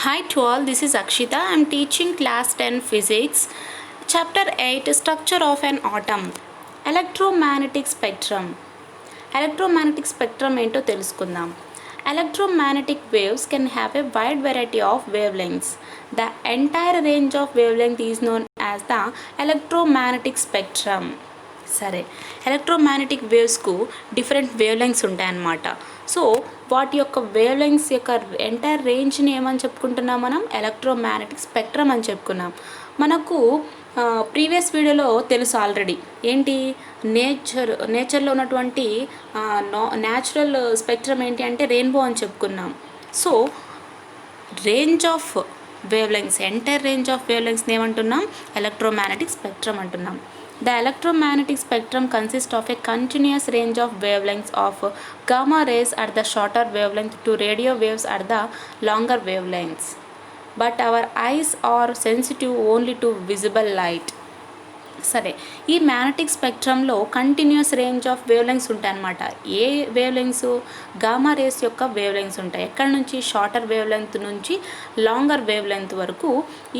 Hi to all, this is Akshita. I am teaching class 10 physics, chapter 8 structure of an atom. Electromagnetic spectrum. Electromagnetic spectrum ఏంటో తెలుసుకుందాం. Electromagnetic waves can have a wide variety of wavelengths. The entire range of wavelength is known as the electromagnetic spectrum. సరే, electromagnetic వేవ్స్కు different wave lungs ఉంటాయన్నమాట. So వాటి యొక్క wave lungs యొక్క entire రేంజ్ని ఏమని చెప్పుకుంటున్నాం మనం? ఎలక్ట్రోమాగ్నెటిక్ స్పెక్ట్రమ్ అని చెప్పుకున్నాం. మనకు ప్రీవియస్ వీడియోలో తెలుసు ఆల్రెడీ ఏంటి, నేచర్లో ఉన్నటువంటి న్యాచురల్ స్పెక్ట్రమ్ ఏంటి అంటే రెయిన్బో అని చెప్పుకున్నాం. So range of wavelengths, entire range of వేవ్ లెంగ్స్ని ఏమంటున్నాం? ఎలక్ట్రోమాగ్నెటిక్ స్పెక్ట్రమ్ అంటున్నాం. The electromagnetic spectrum consists of a continuous range of wavelengths of gamma rays at the shorter wavelength to radio waves at the longer wavelengths. But our eyes are sensitive only to visible light. సరే, ఈ magnetic స్పెక్ట్రమ్లో continuous range of wavelengths ఉంటాయన్నమాట. ఏ wavelengths? Gamma rays యొక్క wavelengths ఉంటాయి. ఎక్కడి నుంచి? Shorter wavelength నుంచి లాంగర్ వేవ్ లెంగ్త్ వరకు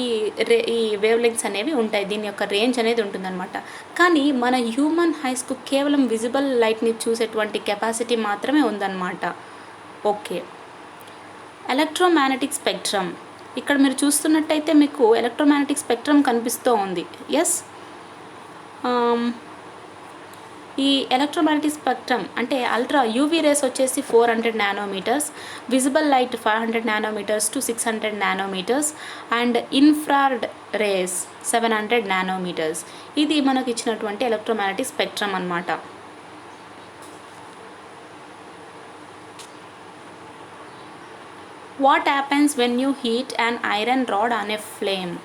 ఈ వేవ్ లెంగ్స్ అనేవి ఉంటాయి. దీని యొక్క రేంజ్ అనేది ఉంటుందన్నమాట. కానీ మన హ్యూమన్ ఐస్కు కేవలం విజిబుల్ లైట్ని చూసేటువంటి కెపాసిటీ మాత్రమే ఉందన్నమాట. ఓకే, ఎలక్ట్రోమాగ్నెటిక్ స్పెక్ట్రమ్ ఇక్కడ మీరు చూస్తున్నట్టయితే మీకు ఎలక్ట్రోమాగ్నెటిక్ స్పెక్ట్రమ్ కనిపిస్తూ ఉంది. ఎస్, ఈ ఎలక్ట్రోమాగ్నెటిక్ స్పెక్ట్రమ్ అంటే అల్ట్రా యూవీ రేస్ వచ్చేసి 400 nanometres, visible light 500 nanometres to 600 nanometres and infrared race 700 nanometres. ఇది మనకు ఇచ్చినటువంటి ఎలక్ట్రోమాగ్నెటిక్ స్పెక్ట్రమ్ అన్నమాట. What happens when you heat an iron rod on a flame?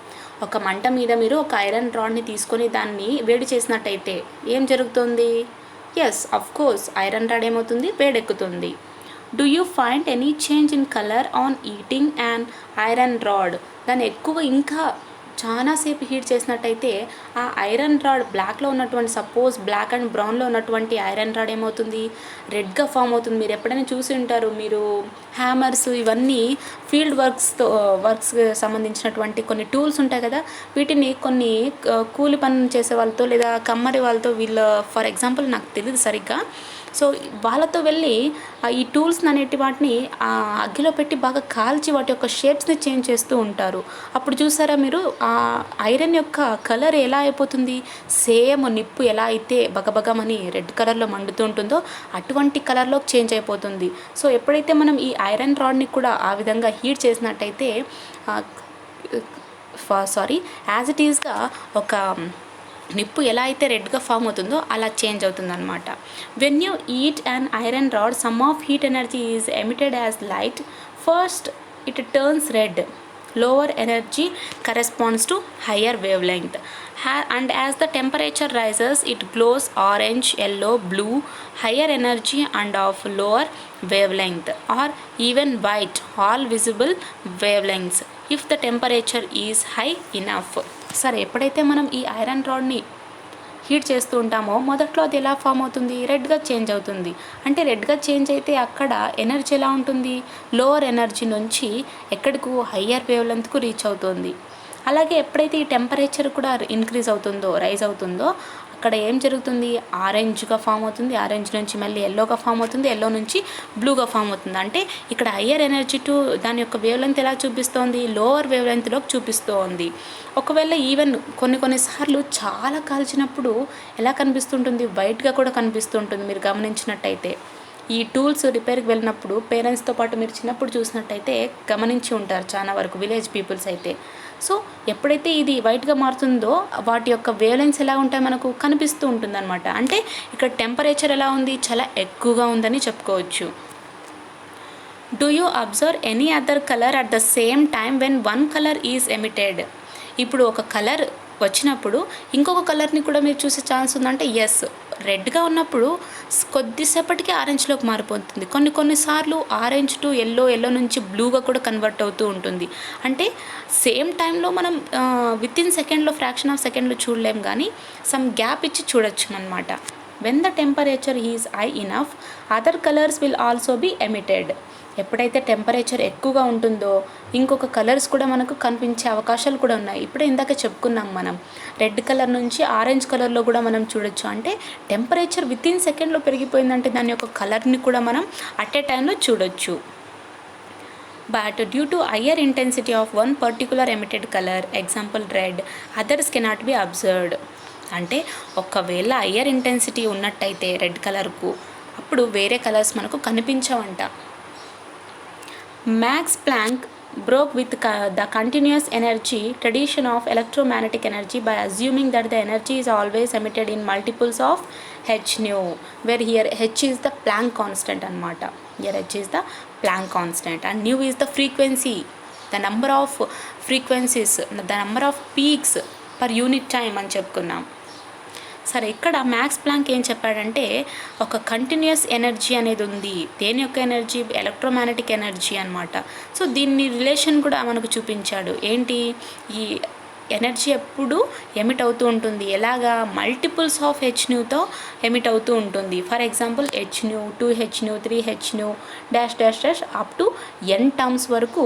ఒక మంట మీద మీరు ఒక ఐరన్ రాడ్ని తీసుకొని దాన్ని వేడి చేసినట్టయితే ఏం జరుగుతుంది? Yes, of course iron rod ఏమవుతుంది? వేడెక్కుతుంది. Do you find any change in colour on heating and iron rod? దాన్ని ఎక్కువ ఇంకా చాలాసేపు హీట్ చేసినట్టయితే ఆ ఐరన్ రాడ్ బ్లాక్లో ఉన్నటువంటి, సపోజ్ బ్లాక్ అండ్ బ్రౌన్లో ఉన్నటువంటి ఐరన్ రాడ్ ఏమవుతుంది? రెడ్గా ఫామ్ అవుతుంది. మీరు ఎప్పుడైనా చూసి ఉంటారు, మీరు హ్యామర్స్ ఇవన్నీ ఫీల్డ్ వర్క్స్కి సంబంధించినటువంటి కొన్ని టూల్స్ ఉంటాయి కదా, వీటిని కొన్ని కూలి పని చేసే వాళ్ళతో లేదా కమ్మరి వాళ్ళతో, వీళ్ళ ఫర్ ఎగ్జాంపుల్ నాకు తెలియదు సరిగ్గా, సో వాళ్ళతో వెళ్ళి ఈ టూల్స్ అనేటి వాటిని అగ్గిలో పెట్టి బాగా కాల్చి వాటి యొక్క షేప్స్ని చేంజ్ చేస్తూ ఉంటారు. అప్పుడు చూసారా మీరు ఆ ఐరన్ యొక్క కలర్ ఎలా అయిపోతుంది? సేమ్ నిప్పు ఎలా అయితే బగబగమని రెడ్ కలర్లో మండుతూ ఉంటుందో అటువంటి కలర్లోకి చేంజ్ అయిపోతుంది. సో ఎప్పుడైతే మనం ఈ ఐరన్ రాడ్ని కూడా ఆ విధంగా హీట్ చేసినట్టయితే యాజ్ ఇట్ ఈస్గా ఒక నిప్పు ఎలా అయితే రెడ్గా ఫామ్ అవుతుందో అలా చేంజ్ అవుతుందన్నమాట. When you eat and iron rod, some of heat energy is emitted as light. First it turns red, lower energy corresponds to higher wave length, and as the temperature rises it glows orange, yellow, blue, higher energy and of lower wavelength, or even white, all visible wavelengths if the temperature is high enough. సరే, ఎప్పుడైతే మనం ఈ iron రాడ్ని heat చేస్తూ ఉంటామో మొదట్లో అది ఎలా form అవుతుంది? రెడ్గా చేంజ్ అవుతుంది. అంటే రెడ్గా చేంజ్ అయితే అక్కడ ఎనర్జీ ఎలా ఉంటుంది? లోవర్ ఎనర్జీ నుంచి ఎక్కడికు? హయ్యర్ వేవ్ లెంత్కు రీచ్ అవుతుంది. అలాగే ఎప్పుడైతే ఈ టెంపరేచర్ కూడా ఇంక్రీజ్ అవుతుందో, రైజ్ అవుతుందో, అక్కడ ఏం జరుగుతుంది? ఆరెంజ్గా ఫామ్ అవుతుంది. ఆరెంజ్ నుంచి మళ్ళీ ఎల్లోగా ఫామ్ అవుతుంది. ఎల్లో నుంచి బ్లూగా ఫామ్ అవుతుంది. అంటే ఇక్కడ హయ్యర్ ఎనర్జీ టు దాని యొక్క వేవ్ లెంత్ ఎలా చూపిస్తోంది? లోవర్ వేవ్ లెంత్లోకి చూపిస్తోంది. ఒకవేళ ఈవెన్ కొన్నిసార్లు చాలా కాల్చినప్పుడు ఎలా కనిపిస్తుంటుంది? వైట్గా కూడా కనిపిస్తుంటుంది. మీరు గమనించినట్టయితే ఈ టూల్స్ రిపేర్కి వెళ్ళినప్పుడు పేరెంట్స్తో పాటు మీరు చిన్నప్పుడు చూసినట్టయితే గమనించి ఉంటారు చాలా వరకు, విలేజ్ పీపుల్స్ అయితే. సో ఎప్పుడైతే ఇది వైట్గా మారుతుందో వాటి యొక్క వేవ్లెంగ్స్ ఎలా ఉంటాయి మనకు కనిపిస్తూ ఉంటుందన్నమాట. అంటే ఇక్కడ టెంపరేచర్ ఎలా ఉంది? చాలా ఎక్కువగా ఉందని చెప్పుకోవచ్చు. Do you observe any other colour at the same time when one colour is emitted? ఇప్పుడు ఒక కలర్ వచ్చినప్పుడు ఇంకొక కలర్ని కూడా మీరు చూసే ఛాన్స్ ఉందంటే ఎస్, రెడ్గా ఉన్నప్పుడు కొద్దిసేపటికి ఆరెంజ్లోకి మారిపోతుంది. కొన్నిసార్లు ఆరెంజ్ టు ఎల్లో, ఎల్లో నుంచి బ్లూగా కూడా కన్వర్ట్ అవుతూ ఉంటుంది. అంటే సేమ్ టైంలో మనం విత్ ఇన్ సెకండ్లో, ఫ్రాక్షన్ ఆఫ్ సెకండ్లో చూడలేం, కానీ సమ్ గ్యాప్ ఇచ్చి చూడొచ్చు అన్నమాట. When the temperature is high enough other colours will also be emitted. ఎప్పుడైతే టెంపరేచర్ ఎక్కువగా ఉంటుందో ఇంకొక కలర్స్ కూడా మనకు కనిపించే అవకాశాలు కూడా ఉన్నాయి. ఇప్పుడే ఇందాక చెప్పుకున్నాం మనం, రెడ్ కలర్ నుంచి ఆరెంజ్ కలర్లో కూడా మనం చూడొచ్చు. అంటే టెంపరేచర్ వితిన్ సెకండ్లో పెరిగిపోయిందంటే దాని యొక్క కలర్ని కూడా మనం అట్ ఏ టైంలో చూడొచ్చు. But due to higher intensity of one particular emitted color, example red, others cannot be observed. అంటే ఒకవేళ హయ్యర్ ఇంటెన్సిటీ ఉన్నట్టయితే రెడ్ కలర్కు, అప్పుడు వేరే కలర్స్ మనకు కనిపించవంట. Max Planck broke with the continuous energy tradition of electromagnetic energy by assuming that the energy is always emitted in multiples of h nu, where here h is the Planck constant anamata. Here h is the Planck constant and nu is the frequency, the number of frequencies, the number of peaks per unit time అని చెప్పుకున్నాం. సరే, ఇక్కడ max Planck ఏం చెప్పాడంటే ఒక continuous energy అనేది ఉంది. దేని యొక్క ఎనర్జీ? ఎలక్ట్రోమాగ్నెటిక్ ఎనర్జీ అనమాట. సో దీన్ని రిలేషన్ కూడా మనకు చూపించాడు. ఏంటి? ఈ ఎనర్జీ ఎప్పుడు ఎమిట్ అవుతూ ఉంటుంది. ఎలాగా? మల్టిపుల్స్ ఆఫ్ హెచ్ న్యూతో ఎమిట్ అవుతూ ఉంటుంది. For example h nu, 2h nu, 3h nu, dash dash dash up to n terms వరకు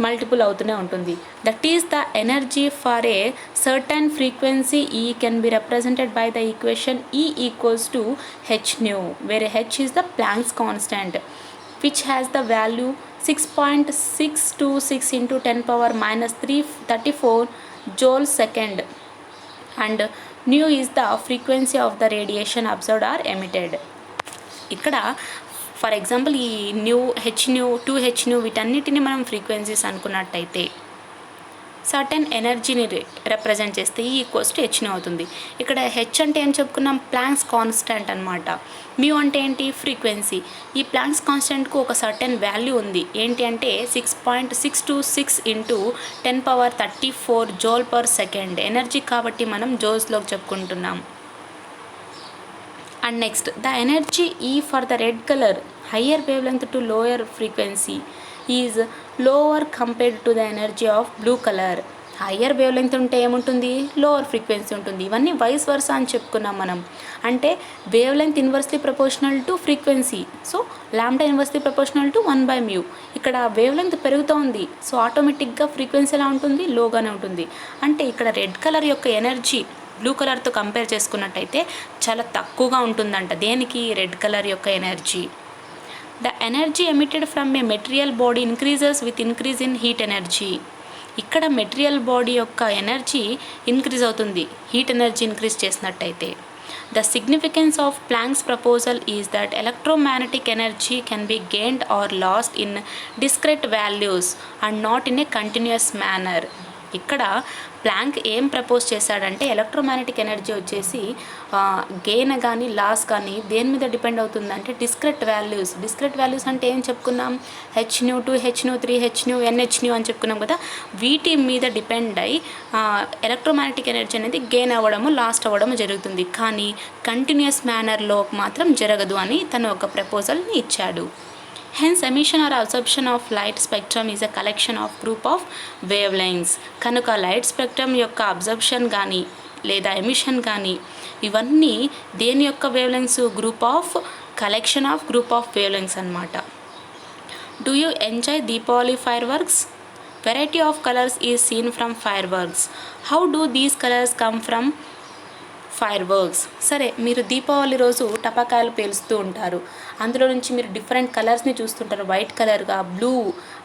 మల్టిపుల్ అవుతూనే ఉంటుంది. That is the energy for a certain frequency. ఈ can be represented by the equation E equals to h nu, where h is the Planck's constant which has the value 6.626 into 10 power minus 334 joule second, and nu is the frequency of the radiation observed or emitted. ఇక్కడ for example ఈ new, H nu, 2h new వీటన్నిటిని మనం frequencies అనుకున్నట్టయితే certain ఎనర్జీని represent చేస్తే ఈ equals to h new అవుతుంది. ఇక్కడ H అంటే ఏం చెప్పుకున్నాం? ప్లాంక్స్ కాన్స్టెంట్ అనమాట. మ్యూ అంటే ఏంటి? ఫ్రీక్వెన్సీ. ఈ ప్లాంక్స్ కాన్స్టెంట్కు ఒక సర్టెన్ వాల్యూ ఉంది. ఏంటి అంటే 6.626 into 10 power 34 joule per second. Energy కాబట్టి మనం జోల్స్లోకి చెప్పుకుంటున్నాం. అండ్ నెక్స్ట్, ద ఎనర్జీ ఈ for the red colour higher wavelength to lower frequency is lower compared to the energy of blue colour. Higher wavelength ఉంటే ఏముంటుంది? Lower frequency ఉంటుంది. ఇవన్నీ vice versa అని చెప్పుకున్నాం మనం. అంటే wavelength inversely proportional to frequency. So lambda inversely proportional to 1/μ. ఇక్కడ wave length పెరుగుతూ ఉంది. సో ఆటోమేటిక్గా ఫ్రీక్వెన్సీ ఎలా ఉంటుంది? లోగానే ఉంటుంది. అంటే ఇక్కడ రెడ్ కలర్ యొక్క ఎనర్జీ బ్లూ కలర్తో కంపేర్ చేసుకున్నట్టయితే చాలా తక్కువగా ఉంటుందంట. దేనికి? రెడ్ కలర్ యొక్క energy. The energy emitted from a material body increases with increase in heat energy. ఇక్కడ మెటీరియల్ బాడీ యొక్క ఎనర్జీ ఇంక్రీజ్ అవుతుంది హీట్ ఎనర్జీ ఇంక్రీజ్ చేసినట్టయితే. The significance of Planck's proposal is that electromagnetic energy can be gained or lost in discrete values and not in a continuous manner. ఇక్కడ Planck ఏం propose చేశాడంటే electromagnetic energy వచ్చేసి gain కానీ loss కానీ దేని మీద depend అవుతుందంటే డిస్క్రెట్ వాల్యూస్. డిస్క్రెట్ వాల్యూస్ అంటే ఏం చెప్పుకున్నాం? H nu, 2h nu, 3h new, NH new అని చెప్పుకున్నాం కదా. వీటి మీద డిపెండ్ అయ్యి ఎలక్ట్రోమాగ్నెటిక్ ఎనర్జీ అనేది గెయిన్ అవ్వడము, లాస్ట్ అవ్వడము జరుగుతుంది. కానీ కంటిన్యూస్ మేనర్లో మాత్రం జరగదు అని తను ఒక ప్రపోజల్ని ఇచ్చాడు. Hence, emission or absorption of light spectrum is a collection of group of wavelengths. కనుక లైట్ స్పెక్ట్రమ్ యొక్క అబ్జర్ప్షన్ కానీ లేదా ఎమిషన్ కానీ ఇవన్నీ దేని యొక్క వేవ్లెంగ్స్? కలెక్షన్ ఆఫ్ గ్రూప్ ఆఫ్ వేవ్లెంగ్స్ అనమాట. Do you enjoy Deepavali fire works? Variety of colours is seen from fire works. How do these colours come from fire works? సరే, మీరు దీపావళి రోజు టపాకాయలు పేలుస్తూ ఉంటారు. అందులో నుంచి మీరు డిఫరెంట్ కలర్స్ని చూస్తుంటారు. వైట్ కలర్గా, బ్లూ,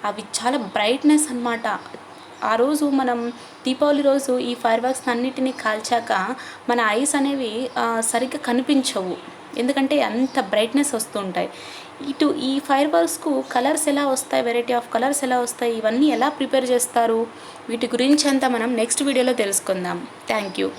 అవి చాలా బ్రైట్నెస్ అనమాట. ఆ రోజు మనం దీపావళి రోజు ఈ ఫైర్ వర్క్స్ అన్నిటినీ కాల్చాక మన ఐస్ అనేవి సరిగ్గా కనిపించవు. ఎందుకంటే అంత బ్రైట్నెస్ వస్తూ ఉంటాయి. ఇటు ఈ ఫైర్ వర్క్స్కు కలర్స్ ఎలా వస్తాయి, వెరైటీ ఆఫ్ కలర్స్ ఎలా వస్తాయి, ఇవన్నీ ఎలా ప్రిపేర్ చేస్తారు, వీటి గురించి అంతా మనం నెక్స్ట్ వీడియోలో తెలుసుకుందాం. Thank you.